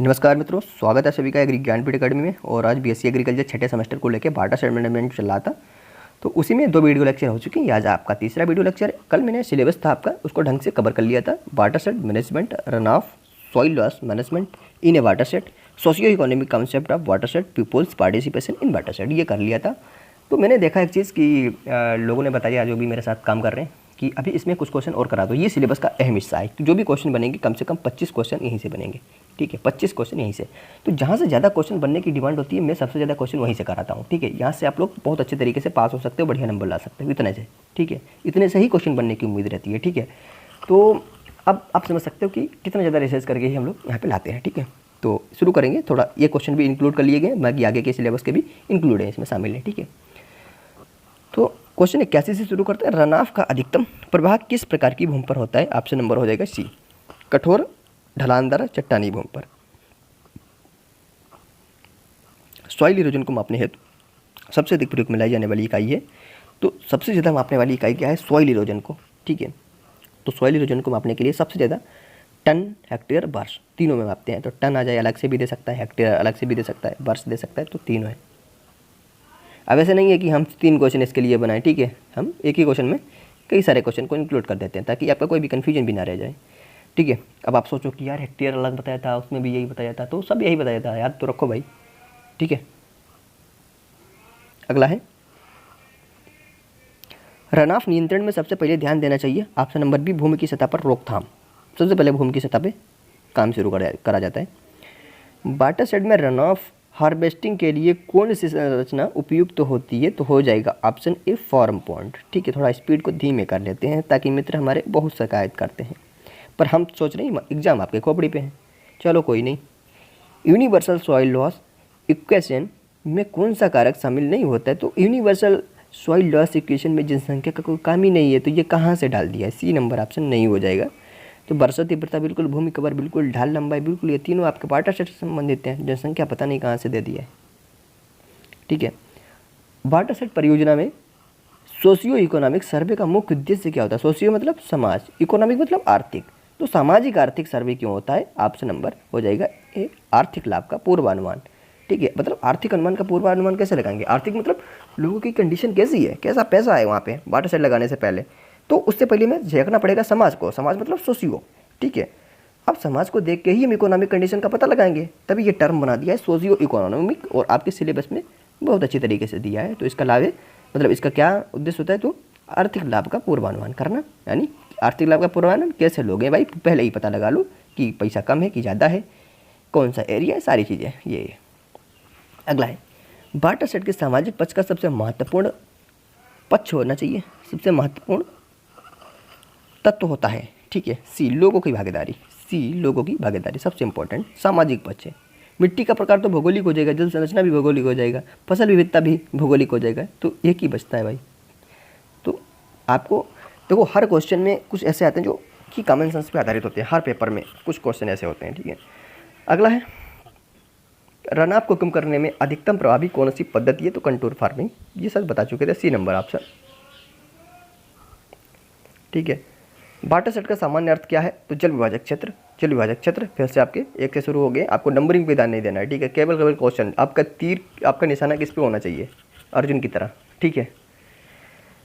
नमस्कार मित्रों, स्वागत है सभी का एग्री ज्ञानपीठ अकेडमी में। और आज बीएससी एग्रीकल्चर छठे सेमेस्टर को लेकर वाटरशेड मैनेजमेंट चल रहा था, तो उसी में 2 वीडियो लेक्चर हो चुके हैं। आज आपका तीसरा वीडियो लेक्चर है। कल मैंने सिलेबस था आपका, उसको ढंग से कवर कर लिया था। Watershed management, run of, soil loss management in A watershed, socio economic concept of watershed, peoples participation in watershed, ये कर लिया था। तो मैंने देखा एक चीज़ कि लोगों ने बताया, जो भी मेरे साथ काम कर रहे हैं, कि अभी इसमें कुछ क्वेश्चन और करा दो। ये सिलेबस का अहम हिस्सा है, तो जो भी क्वेश्चन बनेंगे कम से कम 25 क्वेश्चन यहीं से बनेंगे। ठीक है, 25 क्वेश्चन यहीं से। तो जहाँ से ज़्यादा क्वेश्चन बनने की डिमांड होती है, मैं सबसे ज़्यादा क्वेश्चन वहीं से कराता हूँ। ठीक है, यहाँ से आप लोग बहुत अच्छे तरीके से पास हो सकते हो, बढ़िया नंबर ला सकते हो इतने से। ठीक है, इतने से ही क्वेश्चन बनने की उम्मीद रहती है। ठीक है, तो अब आप समझ सकते हो कि कितना ज़्यादा रिसर्च करके ही हम लोग यहाँ पे लाते हैं। ठीक है, तो शुरू करेंगे। थोड़ा ये क्वेश्चन भी इंक्लूड कर लिए गए, बाकी आगे के सिलेबस के भी इंक्लूड है, इसमें शामिल है। ठीक है, तो क्वेश्चन 81 से शुरू करते हैं। रन ऑफ का अधिकतम प्रवाह किस प्रकार की भूमि पर होता है? ऑप्शन नंबर हो जाएगा सी, कठोर ढलानदार चट्टानी भूमि पर। सॉइल इरोजन को मापने हेतु सबसे अधिक प्रयोग में लाई जाने वाली इकाई है, तो सबसे ज़्यादा मापने वाली इकाई क्या है? सॉइल इरोजन को। ठीक है, तो सॉइल इरोजन को मापने के लिए सबसे ज़्यादा टन, हेक्टेयर, वर्ष, तीनों में मापते हैं। तो टन आ जाए, अलग से भी दे सकता है, हेक्टेयर अलग से भी दे सकता है, वर्ष दे सकता है, तो तीनों है। अब ऐसे नहीं है कि हम 3 क्वेश्चन इसके लिए बनाएं। ठीक है, हम एक ही क्वेश्चन में कई सारे क्वेश्चन को इंक्लूड कर देते हैं, ताकि आपका कोई भी कन्फ्यूजन भी ना रह जाए। ठीक है, अब आप सोचो कि यार हेक्टेयर अलग बताया था, उसमें भी यही बताया था, तो सब यही बताया था, याद तो रखो भाई। ठीक है, अगला है, रन ऑफ नियंत्रण में सबसे पहले ध्यान देना चाहिए। ऑप्शन नंबर बी, भूमि की सतह पर रोकथाम। सबसे पहले भूमि की सतह पे काम शुरू करा जाता है। वाटरशेड में रन ऑफ हार्वेस्टिंग के लिए कौन सी संरचना उपयुक्त होती है? तो हो जाएगा ऑप्शन ए, फॉर्म पॉन्ड। ठीक है, थोड़ा स्पीड को धीमे कर लेते हैं, ताकि मित्र हमारे बहुत शिकायत करते हैं, पर हम सोच रहे हैं एग्जाम आपके खोपड़ी पे है। चलो कोई नहीं। यूनिवर्सल सॉइल लॉस इक्वेशन में कौन सा कारक शामिल नहीं होता है? तो यूनिवर्सल सॉइल लॉस इक्वेशन में जनसंख्या का कोई काम ही नहीं है, तो ये कहाँ से डाल दिया है? सी नंबर ऑप्शन नहीं हो जाएगा। तो वर्षा तीव्रता बिल्कुल, भूमि कवर बिल्कुल, ढाल लंबाई बिल्कुल, ये तीनों आपके वाटरशेड से संबंधित हैं। जनसंख्या पता नहीं कहाँ से दे दिया है। ठीक है, वाटरशेड परियोजना में सोशियो इकोनॉमिक सर्वे का मुख्य उद्देश्य क्या होता है? सोशियो मतलब समाज, इकोनॉमिक मतलब आर्थिक, तो सामाजिक आर्थिक सर्वे क्यों होता है? ऑप्शन नंबर हो जाएगा ए, आर्थिक लाभ का पूर्वानुमान। ठीक है, मतलब आर्थिक अनुमान का पूर्वानुमान कैसे लगाएंगे? आर्थिक मतलब लोगों की कंडीशन कैसी है, कैसा पैसा है वहाँ पे वाटरशेड लगाने से पहले। तो उससे पहले में देखना पड़ेगा समाज को, समाज मतलब सोशियो। ठीक है, अब समाज को देख के ही हम इकोनॉमिक कंडीशन का पता लगाएंगे, तभी ये टर्म बना दिया है सोशियो इकोनॉमिक, और आपके सिलेबस में बहुत अच्छी तरीके से दिया है। तो इसका लाभ है, मतलब इसका क्या उद्देश्य होता है? तो आर्थिक लाभ का पूर्वानुमान करना, यानी आर्थिक लाभ का पूर्वानुमान कैसे लोगे भाई? पहले ही पता लगा लो कि पैसा कम है कि ज़्यादा है, कौन सा एरिया है, सारी चीज़ें ये। अगला है, वाटरशेड के सामाजिक पक्ष का सबसे महत्वपूर्ण पक्ष होना चाहिए, सबसे महत्वपूर्ण तत्व होता है। ठीक है, सी, लोगों की भागीदारी। सी, लोगों की भागीदारी सबसे इंपॉर्टेंट सामाजिक पक्ष है। मिट्टी का प्रकार तो भौगोलिक हो जाएगा, जल संरचना भी भौगोलिक हो जाएगा, फसल विविधता भी भौगोलिक हो जाएगा, तो एक ही बचता है भाई। तो आपको देखो, हर क्वेश्चन में कुछ ऐसे आते हैं जो कि कॉमन सेंस पे आधारित होते हैं। हर पेपर में कुछ क्वेश्चन ऐसे होते हैं। ठीक है, अगला है, रन ऑफ को कम करने में अधिकतम प्रभावी कौन सी पद्धति है? तो कंटूर फार्मिंग, ये सब बता चुके थे, सी नंबर ऑप्शन। ठीक है, वाटरशेड का सामान्य अर्थ क्या है? तो जल विभाजक क्षेत्र। जल विभाजक क्षेत्र फिर से आपके एक से शुरू हो गए, आपको नंबरिंग पे ध्यान नहीं देना है। ठीक है, केवल क्वेश्चन, आपका तीर, आपका निशाना किस पे होना चाहिए? अर्जुन की तरह। ठीक है,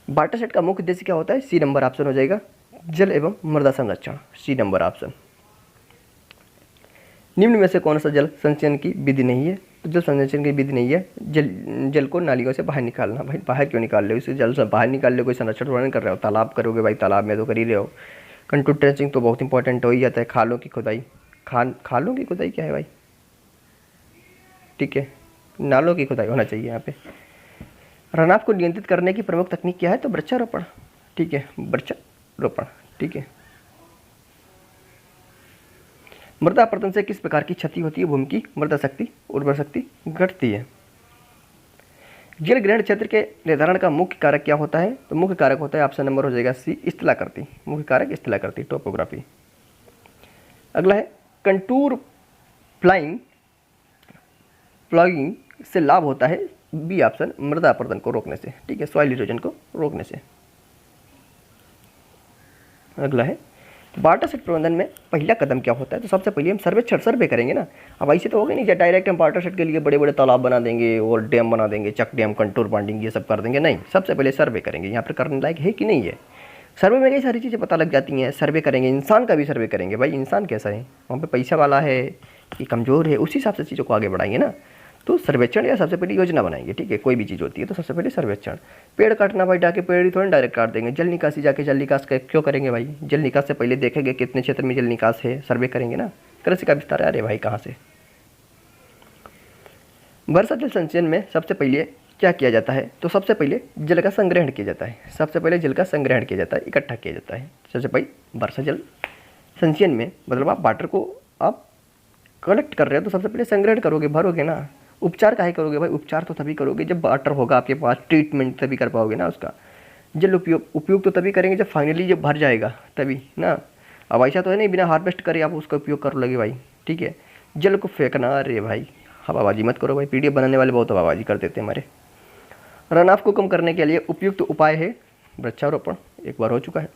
वाटरशेड का मुख्य उद्देश्य क्या होता है? सी नंबर ऑप्शन हो जाएगा, जल एवं मृदा संरक्षण, सी नंबर ऑप्शन। निम्न में से कौन सा जल संचयन की विधि नहीं है? तो जल संचयन की विधि नहीं है जल को नालियों से बाहर निकालना। भाई बाहर क्यों निकाल रहे हो? इसे जल से बाहर निकाल रहे हो, कोई संरक्षण थोड़ा नहीं कर रहे हो। तालाब करोगे भाई, तालाब में तो कर ही रहे हो। कंटूर ट्रेंचिंग तो बहुत इंपॉर्टेंट हो ही जाता है। खालों की खुदाई, खालों की खुदाई क्या है भाई? ठीक है, नालों की खुदाई होना चाहिए यहाँ पे। रन ऑफ को नियंत्रित करने की प्रमुख तकनीक क्या है? तो वृक्षारोपण। ठीक है, वृक्षारोपण। ठीक है, मृदा अपरदन से किस प्रकार की क्षति होती है? भूमि की मृदा शक्ति, उर्वर शक्ति घटती है। जल ग्रहण क्षेत्र के निर्धारण का मुख्य कारक क्या होता है? तो मुख्य कारक होता है, ऑप्शन नंबर हो जाएगा सी, स्थलाकृति। मुख्य कारक स्थलाकृति, टोपोग्राफी। अगला है, कंटूर प्लाइंग से लाभ होता है, बी ऑप्शन, मृदा अपरदन को रोकने से। ठीक है, सॉइल इरोजन को रोकने से। अगला है, वाटरशेड प्रबंधन में पहला कदम क्या होता है, तो सबसे पहले हम सर्वे करेंगे ना। अब ऐसे तो होगा नहीं डायरेक्ट हम वाटरशेड के लिए बड़े बड़े तालाब बना देंगे और डैम बना देंगे, चक डैम, कंटूर बॉन्डिंग, ये सब कर देंगे, नहीं। सबसे पहले सर्वे करेंगे यहाँ पर करने लायक है कि नहीं है। सर्वे में कई सारी चीज़ें पता लग जाती हैं। सर्वे करेंगे, इंसान का भी सर्वे करेंगे, भाई इंसान कैसा है, वहाँ पे पैसा वाला है कि कमज़ोर है, उसी हिसाब से चीज़ों को आगे बढ़ाएंगे ना। तो सर्वेक्षण या सबसे पहले योजना बनाएंगे, ठीक है। कोई भी चीज़ होती है तो सबसे पहले सर्वेक्षण। पेड़ काटना भाई, जाके पेड़ ही थोड़ा डायरेक्ट काट देंगे। जल निकासी, जाके जल निकास क्यों करेंगे भाई, जल निकास से पहले देखेंगे कितने क्षेत्र में जल निकास है, सर्वे करेंगे ना। कृषि का विस्तार, अरे भाई कहाँ से। वर्षा जल संचयन में सबसे पहले क्या किया जाता है, तो सबसे पहले जल का संग्रहण किया जाता है। सबसे पहले जल का संग्रहण किया जाता है, इकट्ठा किया जाता है। सबसे पहले वर्षा जल संचयन में मतलब आप वाटर को आप कलेक्ट कर रहे हो तो सबसे पहले संग्रहण करोगे, भरोगे ना। उपचार काहे करोगे भाई, उपचार तो तभी करोगे जब वाटर होगा आपके पास, ट्रीटमेंट तभी कर पाओगे ना उसका। जल उपयोग तो तभी करेंगे जब फाइनली जब भर जाएगा तभी ना। अब ऐसा तो है नहीं बिना हार्वेस्ट करे आप उसका उपयोग कर लगे भाई, ठीक है। जल को फेंकना, अरे भाई हवाबाजी मत करो भाई, पीडीएफ बनाने वाले बहुत हवाबाजी कर देते हैं हमारे। रन ऑफ को कम करने के लिए उपयुक्त उपाय है वृक्षारोपण, एक बार हो चुका है।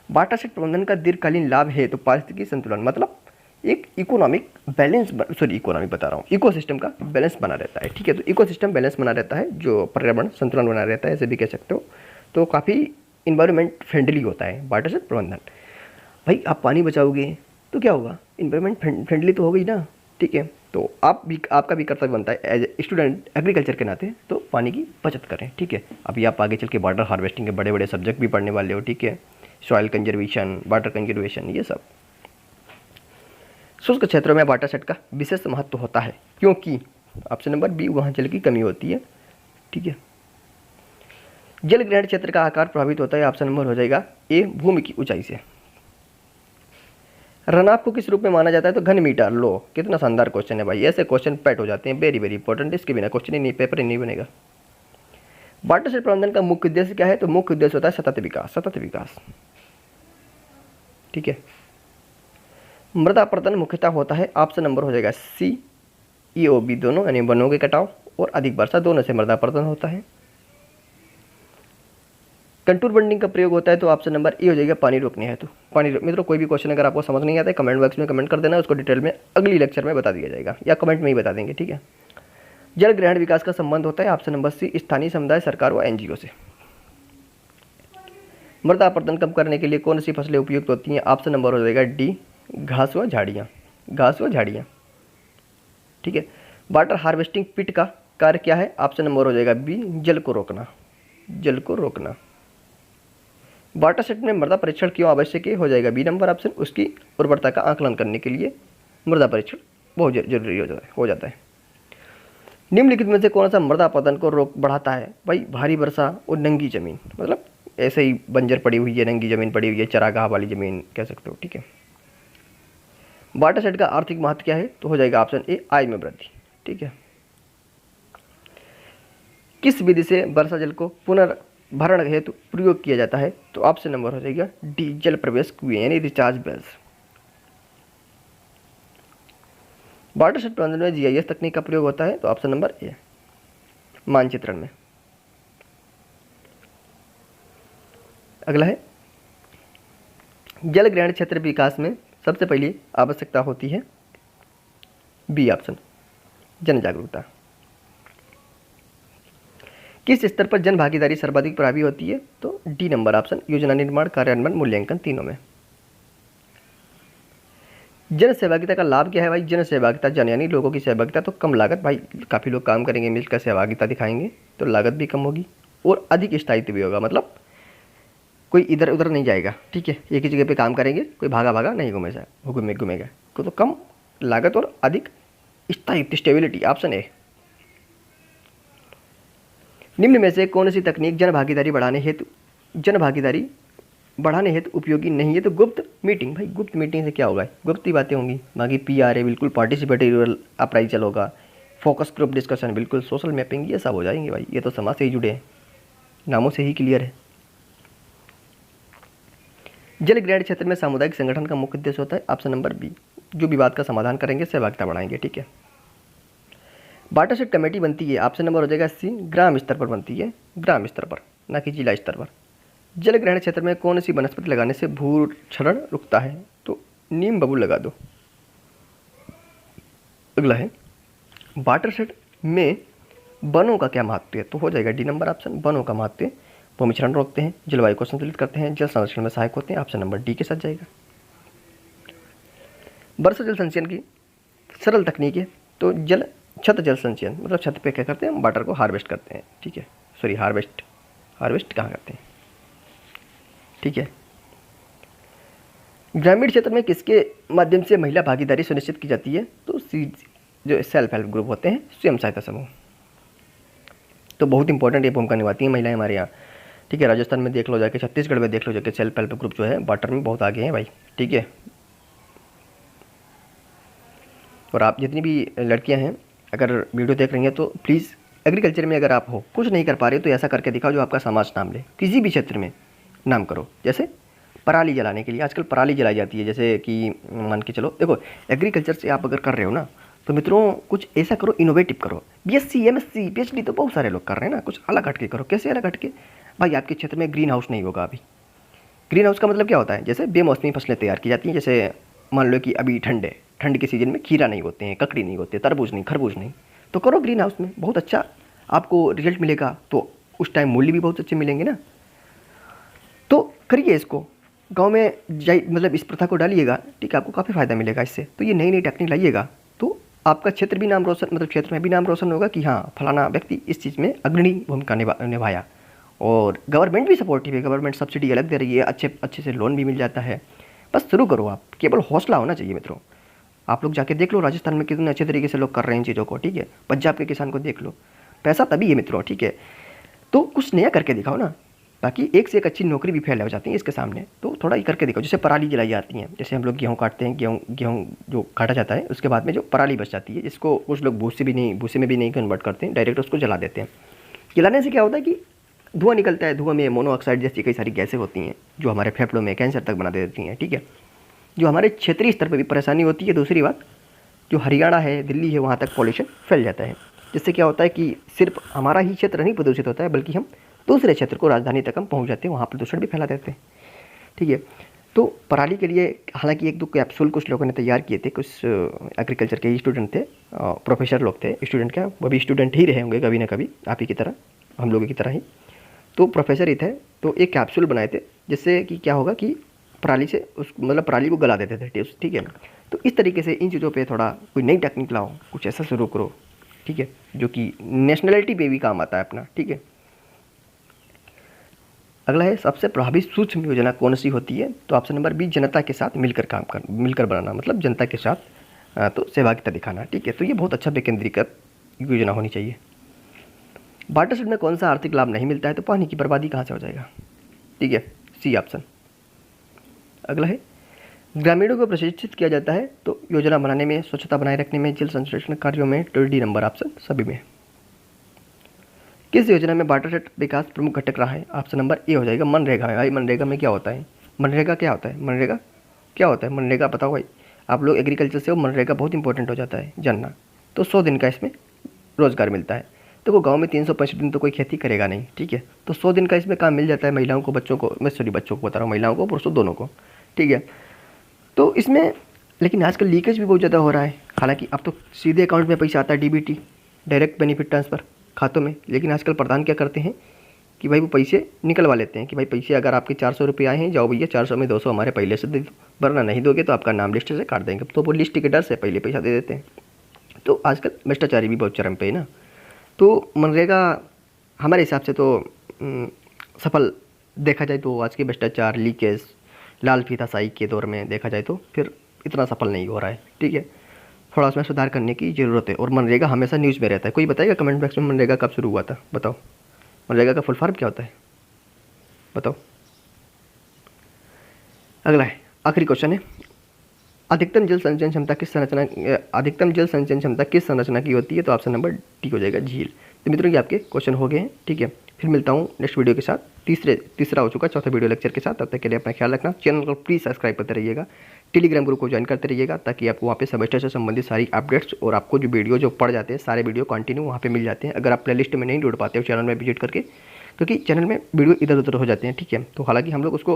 वाटरशेड प्रबंधन का दीर्घकालीन लाभ है तो पारिस्थितिकी संतुलन, मतलब एक इकोनॉमिक बैलेंस, इकोनॉमिक बता रहा हूँ, इकोसिस्टम का बैलेंस बना रहता है, ठीक है। तो इकोसिस्टम बैलेंस बना रहता है, जो पर्यावरण संतुलन बना रहता है, ऐसे भी कह सकते हो। तो काफ़ी इन्वायरमेंट फ्रेंडली होता है वाटरशेड प्रबंधन। भाई आप पानी बचाओगे तो क्या होगा, इन्वायरमेंट फ्रेंडली तो हो गई ना, ठीक है। तो आपका भी कर्तव्य बनता है एज ए स्टूडेंट एग्रीकल्चर के नाते, तो पानी की बचत करें, ठीक है। अभी आप आगे चल के वाटर हार्वेस्टिंग के बड़े बड़े सब्जेक्ट भी पढ़ने वाले हो, ठीक है। सॉइल कंजर्वेशन, वाटर कंजर्वेशन, ये सब। शुष्क क्षेत्रों में वाटरशेड का विशेष महत्व होता है क्योंकि ऑप्शन नंबर बी, वहाँ जल की कमी होती है, ठीक है। जल ग्रहण क्षेत्र का आकार प्रभावित होता है, ऑप्शन नंबर हो जाएगा ए, भूमि की ऊंचाई से। रनआफ को किस रूप में माना जाता है, तो घन मीटर। लो कितना शानदार क्वेश्चन है भाई, ऐसे क्वेश्चन पैट हो जाते हैं, वेरी वेरी इंपॉर्टेंट, इसके बिना क्वेश्चन ही नहीं, पेपर ही नहीं बनेगा। वाटरशेड प्रबंधन का मुख्य उद्देश्य क्या है, तो मुख्य उद्देश्य होता है सतत विकास, सतत विकास, ठीक है। मृदा अपरदन मुख्यतः होता है, ऑप्शन नंबर हो जाएगा सी, ई ओ बी दोनों, यानी वनों के कटाव और अधिक वर्षा दोनों से मृदा अपरदन होता है। कंटूर बॉन्डिंग का प्रयोग होता है, तो ऑप्शन नंबर ए हो जाएगा पानी रोकने हेतु। मित्रों कोई भी क्वेश्चन अगर आपको समझ नहीं आता है कमेंट बॉक्स में कमेंट कर देना, उसको डिटेल में अगली लेक्चर में बता दिया जाएगा या कमेंट में ही बता देंगे, ठीक है। जल ग्रहण विकास का संबंध होता है, ऑप्शन नंबर सी, स्थानीय समुदाय, सरकार व एनजीओ से। मृदा अपरदन कम करने के लिए कौन सी फसलें उपयुक्त होती हैं, ऑप्शन नंबर हो जाएगा डी, घास व झाड़ियाँ, घास व झाड़ियाँ, ठीक है। वाटर हार्वेस्टिंग पिट का कार्य क्या है, ऑप्शन नंबर हो जाएगा बी, जल को रोकना, जल को रोकना। वाटरशेड में मृदा परीक्षण क्यों आवश्यक है, हो जाएगा बी नंबर ऑप्शन, उसकी उर्वरता का आकलन करने के लिए मृदा परीक्षण बहुत जरूरी हो जाता है। निम्नलिखित में से कौन सा मृदा अपरदन को रोक बढ़ाता है, भाई भारी वर्षा और नंगी जमीन, मतलब ऐसे ही बंजर पड़ी हुई है, नंगी जमीन पड़ी हुई है, चरागाह वाली जमीन कह सकते हो, ठीक है। वाटरशेड का आर्थिक महत्व क्या है, तो हो जाएगा ऑप्शन ए, आय में वृद्धि, ठीक है। किस विधि से वर्षा जल को पुनर्भरण हेतु प्रयोग किया जाता है, तो ऑप्शन नंबर हो जाएगा डी, जल प्रवेश कुएं यानी रिचार्ज वेल्स। वाटरशेड प्रबंधन में जीआईएस तकनीक का प्रयोग होता है, तो ऑप्शन नंबर ए, मानचित्रण में। अगला है जल ग्रहण क्षेत्र विकास में सबसे पहली आवश्यकता होती है बी ऑप्शन, जन जागरूकता। किस स्तर पर जन भागीदारी सर्वाधिक प्रभावी होती है, तो डी नंबर ऑप्शन, योजना निर्माण, कार्यान्वयन, मूल्यांकन, तीनों में। जन सहभागिता का लाभ क्या है भाई, जन सहभागिता, जन यानी लोगों की सहभागिता, तो कम लागत, भाई काफ़ी लोग काम करेंगे, मिलकर सहभागिता दिखाएंगे तो लागत भी कम होगी और अधिक स्थायित्व भी होगा, मतलब कोई इधर उधर नहीं जाएगा, ठीक है। एक ही जगह पे काम करेंगे, कोई भागा भागा नहीं घूमेगा, तो कम लागत और अधिक स्थायित्व, स्टेबिलिटी, ऑप्शन ए। निम्न में से कौन सी तकनीक जन भागीदारी बढ़ाने हेतु उपयोगी नहीं है, तो गुप्त मीटिंग। भाई गुप्त मीटिंग से क्या होगा, गुप्त ही बातें होंगी, बाकी पीआरए बिल्कुल, पार्टिसिपेटरी अप्राइजल होगा, फोकस ग्रुप डिस्कशन बिल्कुल, सोशल मैपिंग, ये सब हो जाएंगे भाई, ये तो समाज से ही जुड़े हैं, नामों से ही क्लियर है। जल ग्रहण क्षेत्र में सामुदायिक संगठन का मुख्य उद्देश्य होता है, ऑप्शन नंबर बी, जो विवाद का समाधान करेंगे, सहभागिता बढ़ाएंगे, ठीक है। वाटरशेड कमेटी बनती है, ऑप्शन नंबर हो जाएगा सी, ग्राम स्तर पर बनती है, ग्राम स्तर पर, ना कि जिला स्तर पर। जल ग्रहण क्षेत्र में कौन सी वनस्पति लगाने से भूक्षरण रुकता है? तो नीम बबूल लगा दो। अगला है वाटरशेड में वनों का क्या महत्व है? तो हो जाएगा डी नंबर ऑप्शन, वनों का महत्व भूमिक्षरण रोकते हैं, जलवायु को संतुलित करते हैं, जल संरक्षण में सहायक होते हैं। ऑप्शन नंबर डी के साथ जाएगा। वर्षा जल संचयन की सरल तकनीक है, तो छत जल संचयन मतलब छत पे क्या करते हैं, हम वाटर को हार्वेस्ट करते हैं। ठीक है, सॉरी हार्वेस्ट कहाँ करते हैं? ठीक है। ग्रामीण क्षेत्र में किसके माध्यम से महिला भागीदारी सुनिश्चित की जाती है? तो जो सेल्फ हेल्प ग्रुप होते हैं, स्वयं सहायता समूह। तो बहुत इंपॉर्टेंट ये भूमिका निभाती हैं महिलाएं हमारे यहाँ। ठीक है, राजस्थान में देख लो जाके, छत्तीसगढ़ में देख लो जाके, सेल्फ हेल्प ग्रुप जो है वाटर में बहुत आगे हैं भाई। ठीक है, और आप जितनी भी लड़कियां हैं अगर वीडियो देख रही हैं तो प्लीज़ एग्रीकल्चर में अगर आप हो, कुछ नहीं कर पा रहे तो ऐसा करके दिखाओ जो आपका समाज नाम ले, किसी भी क्षेत्र में नाम करो। जैसे पराली जलाने के लिए आजकल पराली जलाई जाती है, जैसे कि मान के चलो, देखो एग्रीकल्चर से आप अगर कर रहे हो ना, तो मित्रों कुछ ऐसा करो, इनोवेटिव करो। बीएससी, एमएससी, पीएचडी तो बहुत सारे लोग कर रहे हैं ना, कुछ अलग हटके करो। कैसे अलग हटके? भाई आपके क्षेत्र में ग्रीन हाउस नहीं होगा अभी। ग्रीन हाउस का मतलब क्या होता है? जैसे बेमौसमी फसलें तैयार की जाती हैं, जैसे मान लो कि अभी ठंड के सीजन में खीरा नहीं होते हैं, ककड़ी नहीं होते, तरबूज नहीं, खरबूज नहीं, तो करो ग्रीन हाउस में, बहुत अच्छा आपको रिजल्ट मिलेगा। तो उस टाइम मूल्य भी बहुत अच्छे मिलेंगे ना, तो करिए इसको। गांव में मतलब इस प्रथा को डालिएगा। ठीक है, आपको काफ़ी फ़ायदा मिलेगा इससे। तो ये नई नई टेक्निक लाइएगा तो आपका क्षेत्र भी नाम रोशन, मतलब क्षेत्र में भी नाम रोशन होगा कि हाँ फलाना व्यक्ति इस चीज़ में अग्रणी भूमिका निभाया। और गवर्नमेंट भी सपोर्टिव है, गवर्नमेंट सब्सिडी अलग दे रही है, अच्छे से लोन भी मिल जाता है। बस शुरू करो आप, केवल हौसला होना चाहिए मित्रों। आप लोग जाके देख लो राजस्थान में कितने अच्छे तरीके से लोग कर रहे हैं इन चीज़ों को। ठीक है, पंजाब के किसान को देख लो, पैसा तभी है मित्रों। ठीक है, तो कुछ नया करके दिखाओ ना, बाकी एक से एक अच्छी नौकरी भी फैल हो जाती है इसके सामने। तो थोड़ा ये करके दिखाओ। जैसे पराली जलाई जाती है, जैसे हम लोग गेहूँ काटते हैं, गेहूँ जो काटा जाता है उसके बाद में जो पराली बच जाती है, इसको कुछ लोग भूसे में भी नहीं कन्वर्ट करते हैं, डायरेक्ट उसको जला देते हैं। जलाने से क्या होता है कि धुआं निकलता है, धुआं में मोनोऑक्साइड जैसी कई सारी गैसें होती हैं जो हमारे फेफड़ों में कैंसर तक बना देती हैं। ठीक है, जो हमारे क्षेत्रीय स्तर पर भी परेशानी होती है। दूसरी बात, जो हरियाणा है, दिल्ली है, वहाँ तक पॉल्यूशन फैल जाता है, जिससे क्या होता है कि सिर्फ हमारा ही क्षेत्र नहीं प्रदूषित होता है, बल्कि हम दूसरे क्षेत्र को, राजधानी तक हम पहुँच जाते हैं, वहाँ प्रदूषण भी फैला देते हैं। ठीक है, तो पराली के लिए हालांकि एक दो कैप्सूल कुछ लोगों ने तैयार किए थे, कुछ एग्रीकल्चर के ही स्टूडेंट थे, प्रोफेसर लोग थे, स्टूडेंट क्या वो भी स्टूडेंट ही रहे होंगे कभी ना कभी, आप ही की तरह, हम लोगों की तरह ही। तो प्रोफेसर ही थे, तो एक कैप्सूल बनाए थे जिससे कि क्या होगा कि पराली से मतलब पराली को गला देते थे। ठीक है, तो इस तरीके से इन चीज़ों पे थोड़ा कोई नई टेक्निक लाओ, कुछ ऐसा शुरू करो। ठीक है, जो कि नेशनलिटी पे भी काम आता है अपना। ठीक है, अगला है सबसे प्रभावी सूक्ष्म योजना कौन सी होती है? तो ऑप्शन नंबर बी, जनता के साथ मिलकर बनाना, मतलब जनता के साथ तो सहभागिता दिखाना। ठीक है, तो ये बहुत अच्छा विकेंद्रीकृत योजना होनी चाहिए। वाटरशेड में कौन सा आर्थिक लाभ नहीं मिलता है? तो पानी की बर्बादी कहाँ से हो जाएगा? ठीक है, सी ऑप्शन। अगला है ग्रामीणों को प्रशिक्षित किया जाता है तो योजना बनाने में, स्वच्छता बनाए रखने में, जल संरक्षण कार्यों में, तो डी नंबर ऑप्शन सभी में। किस योजना में वाटरशेड विकास प्रमुख घटक रहा है? ऑप्शन नंबर ए हो जाएगा मनरेगा में। भाई मनरेगा में क्या होता है? मनरेगा क्या होता है? मनरेगा बताओ भाई, आप लोग एग्रीकल्चर से हो, मनरेगा बहुत इंपॉर्टेंट हो जाता है जानना। तो 100 दिन का इसमें रोजगार मिलता है। देखो गांव में 365 दिन तो कोई खेती करेगा नहीं। ठीक है, तो 100 दिन का इसमें काम मिल जाता है महिलाओं को, बच्चों को, मैं सॉरी बच्चों को बता रहा हूँ, महिलाओं को, पुरुषों दोनों को। ठीक है, तो इसमें लेकिन आजकल लीकेज भी बहुत ज़्यादा हो रहा है। हालांकि अब तो सीधे अकाउंट में पैसा आता है, डीबीटी, डायरेक्ट बेनिफिट ट्रांसफ़र खातों में, लेकिन आजकल प्रधान क्या करते हैं कि भाई वो पैसे निकलवा लेते हैं कि भाई पैसे अगर आपके 400 रुपये आए हैं, जाओ भैया 400 में 200 हमारे पहले से दे दो, वरना नहीं दोगे तो आपका नाम लिस्ट से काट देंगे। तो वो लिस्ट के डर से पहले पैसा दे देते हैं। तो आजकल भ्रष्टाचारी भी बहुत चरम पे है ना। तो मनरेगा हमारे हिसाब से तो सफल देखा जाए तो आज के भ्रष्टाचार, लीकेज, लाल फीताशाही के दौर में देखा जाए तो फिर इतना सफल नहीं हो रहा है। ठीक है, थोड़ा उसमें सुधार करने की ज़रूरत है। और मनरेगा हमेशा न्यूज़ में रहता है। कोई बताएगा कमेंट बॉक्स में मनरेगा कब शुरू हुआ था? बताओ, मनरेगा का फुल फॉर्म क्या होता है? बताओ। अगला है, आखिरी क्वेश्चन है, अधिकतम जल संचयन क्षमता किस संरचना की होती है? तो ऑप्शन नंबर डी हो जाएगा, झील। तो मित्रों ये आपके क्वेश्चन हो गए हैं। ठीक है, फिर मिलता हूँ नेक्स्ट वीडियो के साथ, तीसरा हो चुका चौथा वीडियो लेक्चर के साथ। तब तक के लिए अपना ख्याल रखना। चैनल को प्लीज़ सब्सक्राइब करते रहिएगा, टेलीग्राम ग्रुप को ज्वाइन करते रहिएगा, ताकि आपको वहाँ पे सेमेस्टर से संबंधित सारी अपडेट्स और आपको जो वीडियो जो पढ़ जाते हैं सारे वीडियो कंटिन्यू वहाँ पे मिल जाते हैं। अगर आप प्लेलिस्ट में नहीं जुड़ पाते हो, चैनल में विजिट करके क्योंकि चैनल में वीडियो इधर उधर हो जाते हैं, ठीक है। तो हालांकि हम लोग उसको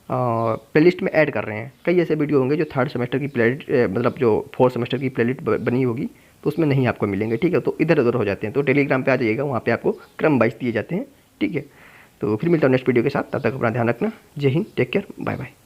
प्लेलिस्ट में ऐड कर रहे हैं। कई ऐसे वीडियो होंगे जो थर्ड सेमेस्टर की प्लेलिस्ट मतलब जो फोर्थ सेमेस्टर की प्लेलिस्ट बनी होगी तो उसमें नहीं आपको मिलेंगे, ठीक है। तो इधर उधर हो जाते हैं, तो टेलीग्राम पे आ जाइएगा, वहाँ पे आपको क्रम वाइज दिए जाते हैं, ठीक है। तो फिर मिलता हूँ नेक्स्ट वीडियो के साथ, तब तक अपना ध्यान रखना। जय हिंद, टेक केयर, बाय बाय।